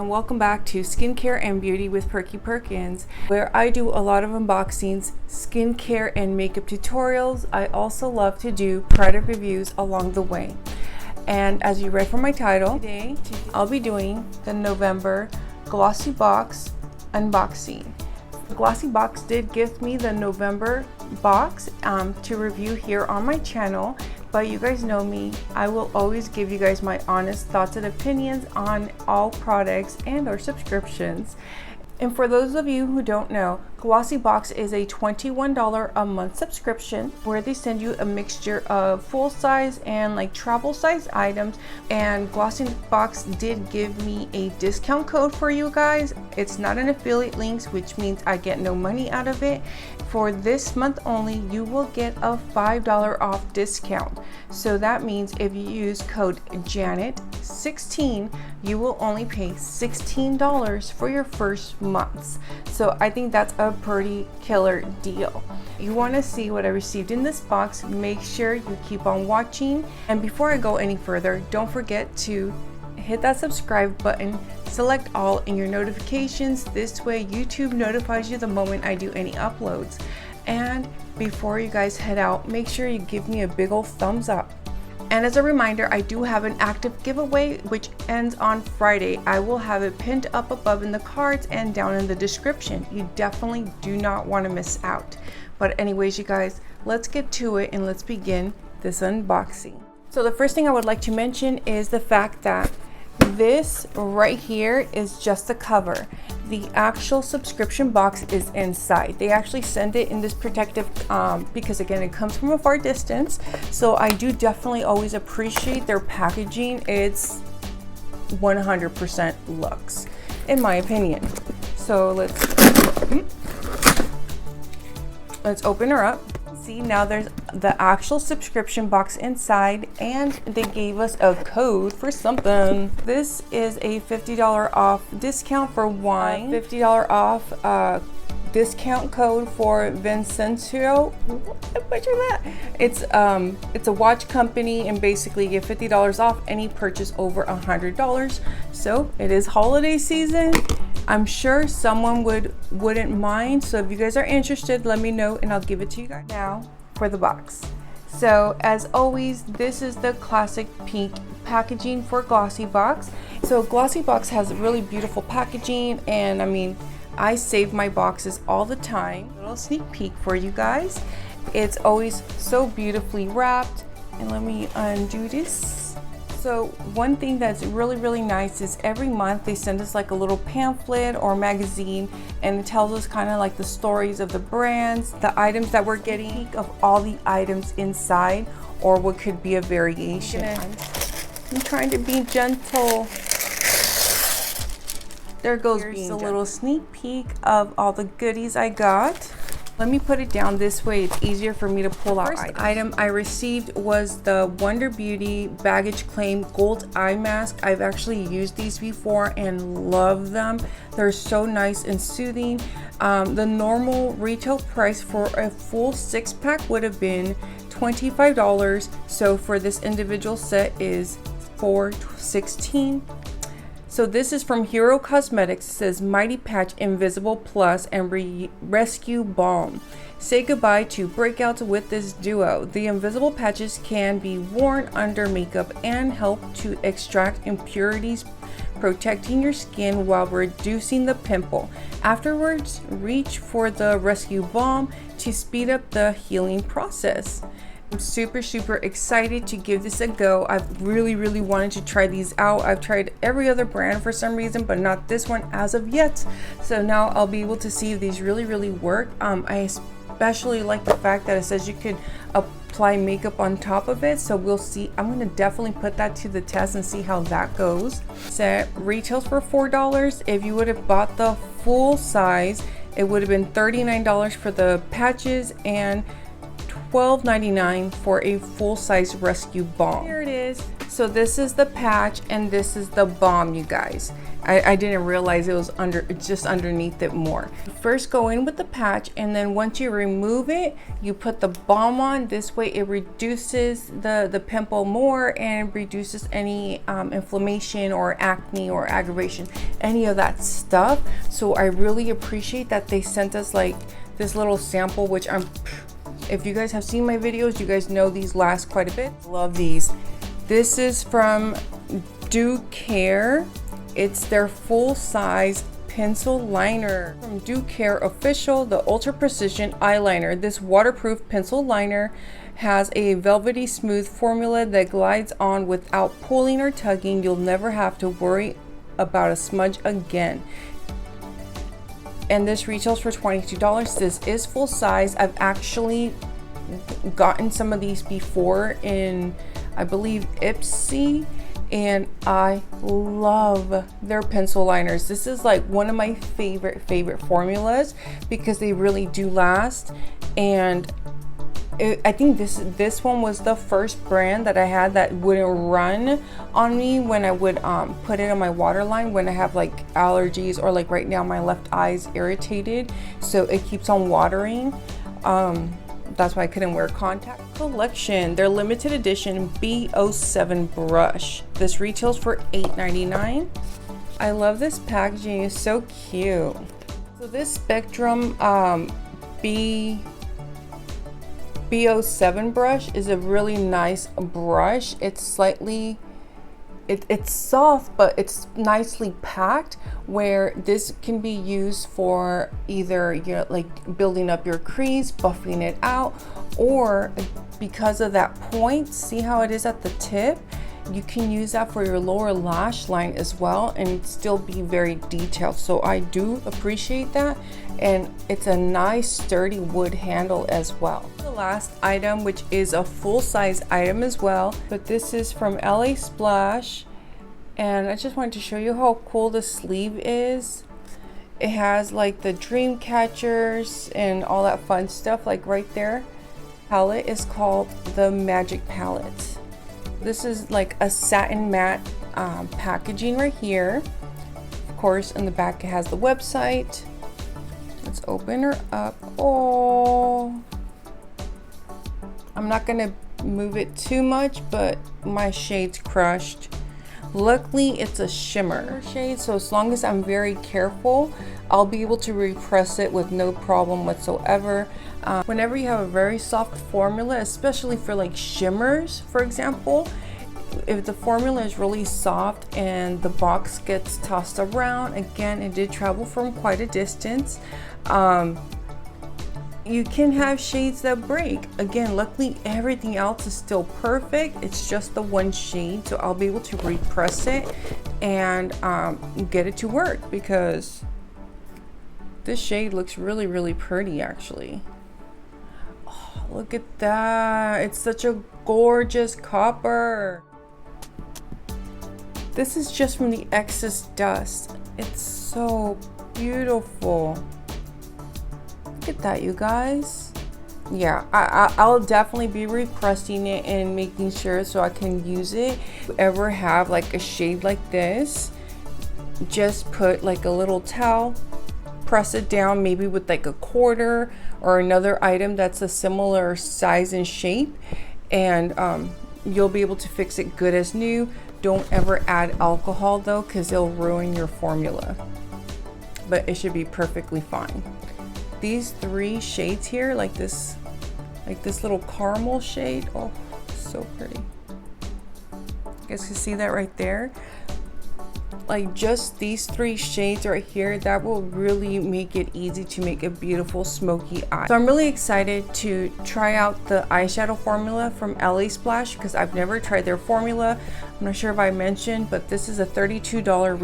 and welcome back to Skincare and Beauty with Perkiperkins, where I do a lot of unboxings, skincare and makeup tutorials. I also love to do product reviews along the way. And as you read from my title, today I'll be doing the November Glossybox unboxing. Glossybox did gift me the November box to review here on my channel, but you guys know me, I will always give you guys my honest thoughts and opinions on all products and or subscriptions. And for those of you who don't know, Glossybox is a $21 a month subscription where they send you a mixture of full size and like travel size items. And Glossybox did give me a discount code for you guys. It's not an affiliate link, which means I get no money out of it. For this month only, you will get a $5 off discount. So that means if you use code Janet16, you will only pay $16 for your first month. So I think that's a pretty killer deal. You want to see what I received in this box, make sure you keep on watching. And before I go any further, don't forget to hit that subscribe button, select all in your notifications. This way YouTube notifies you the moment I do any uploads. And before you guys head out, make sure you give me a big old thumbs up. And as a reminder, I do have an active giveaway which ends on Friday. I will have it pinned up above in the cards and down in the description. You definitely do not want to miss out. But anyways, you guys, let's get to it and let's begin this unboxing. So the first thing I would like to mention is the fact that this right here is just the cover. The actual subscription box is inside. They actually send it in this protective because again, it comes from a far distance. So I do definitely always appreciate their packaging. It's 100% luxe in my opinion. So let's open her up. See, now there's the actual subscription box inside, and they gave us a code for something. This is a $50 off discount for wine, $50 off discount code for Vincenzo. Picture that. It's a watch company, and basically you get $50 off any purchase over $100. So it is holiday season. I'm sure someone wouldn't mind. So if you guys are interested, let me know and I'll give it to you guys. Now for the box. So as always, this is the classic pink packaging for Glossybox. So Glossybox has really beautiful packaging, and I mean, I save my boxes all the time. A little sneak peek for you guys. It's always so beautifully wrapped. And let me undo this. So one thing that's really nice is every month they send us like a little pamphlet or magazine, and it tells us kind of like the stories of the brands, the items that we're getting, of all the items inside, or what could be a variation. I'm trying to be gentle. There goes being a little sneak peek of all the goodies I got. Let me put it down this way, it's easier for me to pull out. First item I received was the Wonder Beauty Baggage Claim Gold Eye Mask. I've actually used these before and love them. They're so nice and soothing. The normal retail price for a full 6-pack would have been $25. So for this individual set is $4.16. So this is from Hero Cosmetics. It says Mighty Patch Invisible Plus and Rescue Balm. Say goodbye to breakouts with this duo. The invisible patches can be worn under makeup and help to extract impurities, protecting your skin while reducing the pimple. Afterwards, reach for the Rescue Balm to speed up the healing process. I'm super excited to give this a go. I've really wanted to try these out. I've tried every other brand for some reason, but not this one as of yet. So now I'll be able to see if these really work. I especially like the fact that it says you could apply makeup on top of it. So we'll see. I'm going to definitely put that to the test and see how that goes. Set retails for $4. If you would have bought the full size, it would have been $39 for the patches and $12.99 for a full-size Rescue Balm. Here it is. So this is the patch and this is the balm, you guys. I didn't realize it was just underneath it more. First go in with the patch, and then once you remove it, you put the balm on. This way it reduces the pimple more and reduces any inflammation or acne or aggravation, any of that stuff. So I really appreciate that they sent us like this little sample, which if you guys have seen my videos, you guys know these last quite a bit. Love these. This is from Do Care. It's their full-size pencil liner. From Do Care Official, the Ultra Precision Eyeliner. This waterproof pencil liner has a velvety smooth formula that glides on without pulling or tugging. You'll never have to worry about a smudge again. And this retails for $22. This is full size. I've actually gotten some of these before in, I believe, Ipsy. And I love their pencil liners. This is like one of my favorite formulas because they really do last. And I think this one was the first brand that I had that wouldn't run on me when I would put it on my waterline when I have like allergies, or like right now my left eye is irritated, so it keeps on watering. That's why I couldn't wear contact. Collection, their limited edition B07 brush. This retails for $8.99. I love this packaging, it's so cute. So this Spectrum B07 brush is a really nice brush. It's slightly, it's soft, but it's nicely packed, where this can be used for either like building up your crease, buffing it out, or because of that point, see how it is at the tip, you can use that for your lower lash line as well and still be very detailed. So I do appreciate that, and it's a nice sturdy wood handle as well. The last item, which is a full-size item as well, but this is from LA Splash, and I just wanted to show you how cool the sleeve is. It has like the dream catchers and all that fun stuff like right there. Palette is called the Magic Palette. This is like a satin matte packaging right here. Of course, in the back it has the website. Let's open her up. Oh, I'm not gonna move it too much, but my shade's crushed. Luckily, it's a shimmer shade, so as long as I'm very careful, I'll be able to repress it with no problem whatsoever. Whenever you have a very soft formula, especially for like shimmers, for example, if the formula is really soft and the box gets tossed around, again, it did travel from quite a distance, you can have shades that break. Again, luckily everything else is still perfect. It's just the one shade, so I'll be able to repress it and get it to work, because this shade looks really pretty actually. Oh, look at that. It's such a gorgeous copper. This is just from the excess dust. It's so beautiful. Look at that, you guys. Yeah, I'll definitely be repressing it and making sure so I can use it. If you ever have like a shade like this, just put like a little towel, press it down maybe with like a quarter or another item that's a similar size and shape, and you'll be able to fix it good as new. Don't ever add alcohol though, because it'll ruin your formula, but it should be perfectly fine. These three shades here, like this little caramel shade, oh, so pretty. You guys can see that right there. Like just these three shades right here, that will really make it easy to make a beautiful smoky eye. So I'm really excited to try out the eyeshadow formula from LA Splash, because I've never tried their formula. I'm not sure if I mentioned, but this is a $32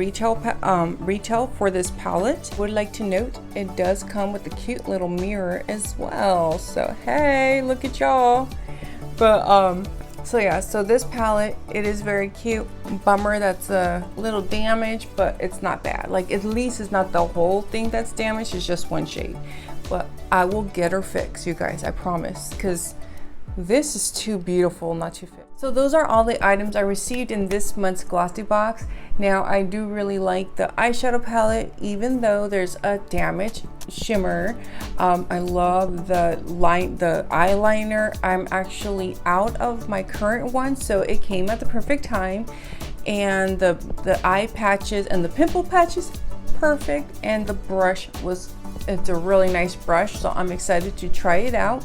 retail for this palette. Would like to note, it does come with a cute little mirror as well. So hey, look at y'all. But so yeah, so this palette, it is very cute. Bummer that's a little damaged, but it's not bad. Like at least it's not the whole thing that's damaged, it's just one shade. But I will get her fixed, you guys, I promise, because This is too beautiful not to fit. So those are all the items I received in this month's Glossybox. Now I do really like the eyeshadow palette, even though there's a damaged shimmer. I love the eyeliner. I'm actually out of my current one, so it came at the perfect time. And the eye patches and the pimple patches, perfect. And the brush it's a really nice brush, so I'm excited to try it out.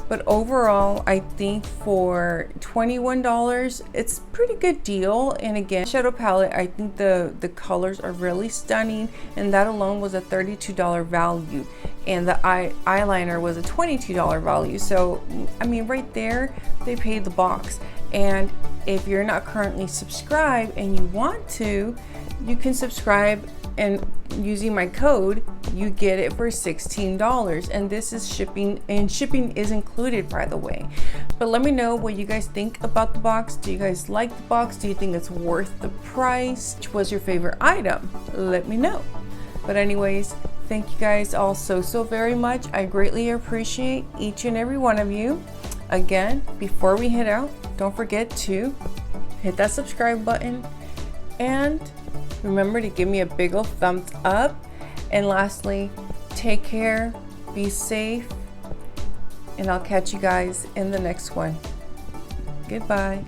But overall, I think for $21, it's a pretty good deal. And again, shadow palette, I think the colors are really stunning, and that alone was a $32 value. And the eyeliner was a $22 value. So, I mean, right there, they paid the box. And if you're not currently subscribed and you want to, you can subscribe, and using my code, you get it for $16. And this is shipping, and shipping is included, by the way. But let me know what you guys think about the box. Do you guys like the box? Do you think it's worth the price? Which was your favorite item? Let me know. But anyways, thank you guys all so very much. I greatly appreciate each and every one of you. Again, before we head out, don't forget to hit that subscribe button, and remember to give me a big ol' thumbs up. And lastly, take care, be safe, and I'll catch you guys in the next one. Goodbye.